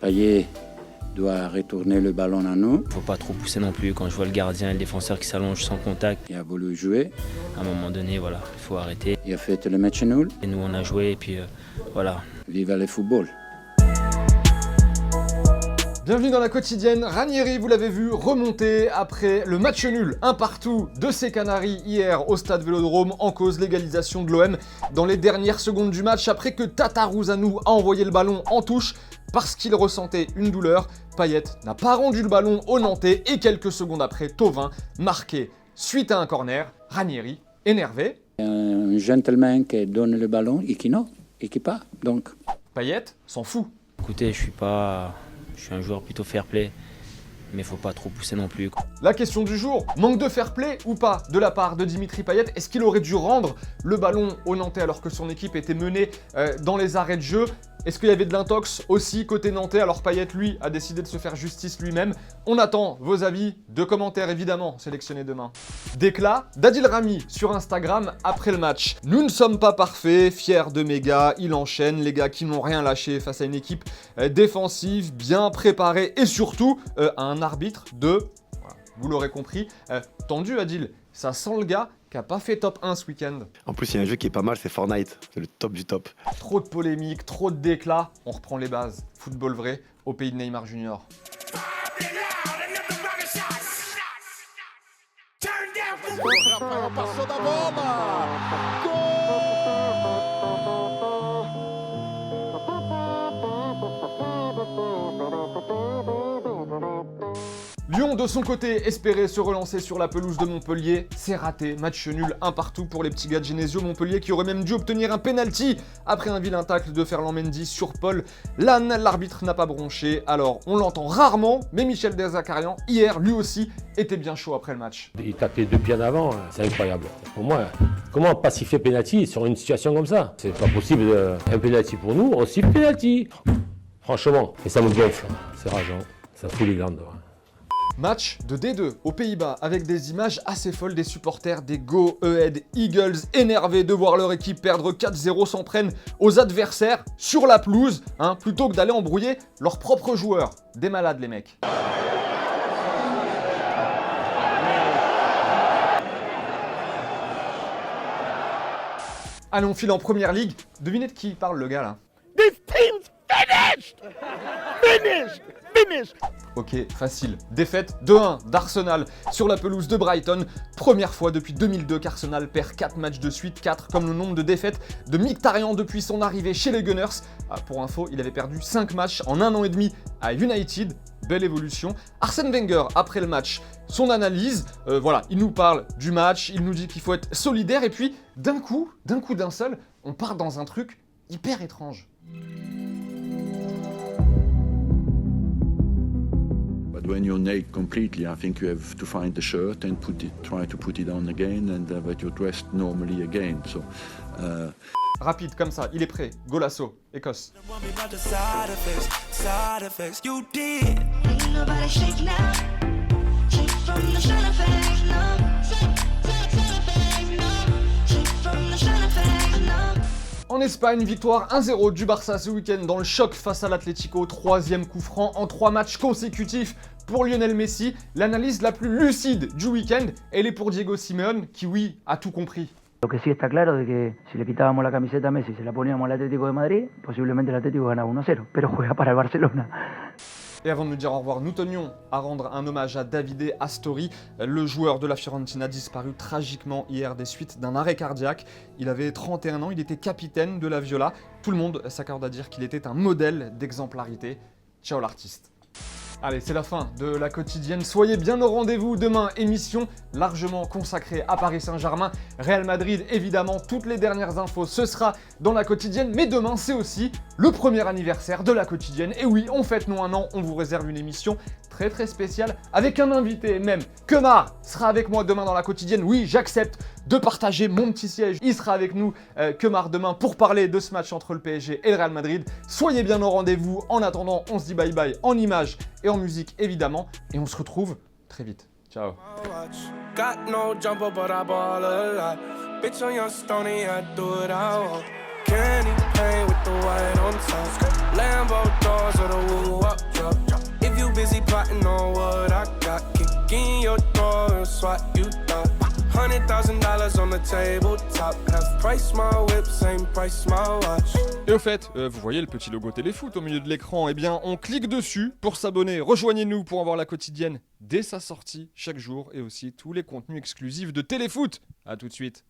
Payet doit retourner le ballon à nous. Faut pas trop pousser non plus. Quand je vois le gardien et le défenseur qui s'allongent sans contact, Il a voulu jouer, à un moment donné, voilà, il faut arrêter. il a fait le match nul. Et nous, on a joué et puis voilà. Vive le football. Bienvenue dans la quotidienne. Ranieri, vous l'avez vu, remonter après le match nul, un partout de ses Canaries hier au stade Vélodrome, en cause l'égalisation de l'OM dans les dernières secondes du match après que Tataruzanu a envoyé le ballon en touche parce qu'il ressentait une douleur. Payet n'a pas rendu le ballon au Nantais et quelques secondes après, Thauvin marqué suite à un corner. Ranieri, énervé. Un gentleman qui donne le ballon et qui non, et qui pas. Donc, Payet s'en fout. Écoutez, je suis un joueur plutôt fair play, mais faut pas trop pousser non plus. La question du jour, manque de fair play ou pas de la part de Dimitri Payet? Est-ce qu'il aurait dû rendre le ballon au Nantais alors que son équipe était menée dans les arrêts de jeu? Est-ce qu'il y avait de l'intox aussi côté nantais alors Payet, lui, a décidé de se faire justice lui-même? On attend vos avis, de commentaires évidemment, sélectionnés demain. Déclat d'Adil Rami sur Instagram après le match. Nous ne sommes pas parfaits, fiers de mes gars, il enchaîne, les gars qui n'ont rien lâché face à une équipe défensive, bien préparée et surtout à un arbitre de, voilà, vous l'aurez compris, tendu Adil. Ça sent le gars qui a pas fait top 1 ce week-end. En plus, il y a un jeu qui est pas mal, c'est Fortnite. C'est le top du top. Trop de polémiques, trop de déclats. On reprend les bases. Football vrai au pays de Neymar Junior. Lyon, de son côté, espérait se relancer sur la pelouse de Montpellier. C'est raté, match nul, un partout pour les petits gars de Genesio. Montpellier qui aurait même dû obtenir un penalty après un vilain tacle de Ferland Mendy sur Paul Lannes. L'arbitre n'a pas bronché, alors on l'entend rarement, mais Michel Derzakarian, hier, lui aussi, était bien chaud après le match. Il tape les deux pieds en avant, c'est incroyable. Pour moi, comment pas siffler penalty sur une situation comme ça? C'est pas possible, un penalty pour nous, on siffle penalty. Franchement, et ça me gonfle, c'est rageant, ça fout les glandes. Match de D2 aux Pays-Bas avec des images assez folles des supporters des Go Ahead Eagles énervés de voir leur équipe perdre 4-0 s'en prennent aux adversaires sur la pelouse, plutôt que d'aller embrouiller leurs propres joueurs. Des malades les mecs. Allez, on file en première ligue. Devinez de qui parle le gars là? This team's finished! Finished! Finished! Ok, facile. Défaite 2-1 d'Arsenal sur la pelouse de Brighton. Première fois depuis 2002 qu'Arsenal perd 4 matchs de suite, 4 comme le nombre de défaites de Mkhitaryan depuis son arrivée chez les Gunners. Pour info, il avait perdu 5 matchs en 1 an et demi à United. Belle évolution. Arsène Wenger, après le match, son analyse, voilà, il nous parle du match, il nous dit qu'il faut être solidaire et puis d'un coup, d'un seul, on part dans un truc hyper étrange. But when you're naked completely, I think you have to find the shirt and try to put it on again, and that you're dressed normally again. So, Rapide comme ça, il est prêt. Golasso, Écosse. En Espagne, victoire 1-0 du Barça ce week-end dans le choc face à l'Atlético. 3e coup franc en 3 matchs consécutifs pour Lionel Messi. L'analyse la plus lucide du week-end, elle est pour Diego Simeone qui, oui, a tout compris. Lo que sí está claro es que si le quitábamos la camiseta a Messi y se la poníamos al Atlético de Madrid, posiblemente el Atlético ganaba 1-0, pero juega para el Barcelona. Et avant de nous dire au revoir, nous tenions à rendre un hommage à Davide Astori, le joueur de la Fiorentina disparu tragiquement hier des suites d'un arrêt cardiaque. Il avait 31 ans, il était capitaine de la Viola. Tout le monde s'accorde à dire qu'il était un modèle d'exemplarité. Ciao l'artiste. Allez, c'est la fin de la quotidienne. Soyez bien au rendez-vous demain, émission largement consacrée à Paris Saint-Germain, Real Madrid, évidemment, toutes les dernières infos, ce sera dans la quotidienne. Mais demain, c'est aussi le premier anniversaire de la quotidienne. Et oui, on fête nous un an, on vous réserve une émission très spéciale avec un invité même. Kemar sera avec moi demain dans la quotidienne. Oui, j'accepte de partager mon petit siège. Il sera avec nous, Kemar, demain pour parler de ce match entre le PSG et le Real Madrid. Soyez bien au rendez-vous. En attendant, on se dit bye bye en images et en musique évidemment. Et on se retrouve très vite. Ciao. Got no jumper, but I ball a lot. Bitch on your stony, I do what I want. Candy paint with the white on top. Lambo doors or the woo up. that's what you thought. $100,000 on the tabletop. Half price my whip, same price my watch. Et au fait, vous voyez le petit logo Téléfoot au milieu de l'écran, eh bien on clique dessus pour s'abonner. Rejoignez-nous pour en voir la quotidienne dès sa sortie chaque jour et aussi tous les contenus exclusifs de Téléfoot. A tout de suite.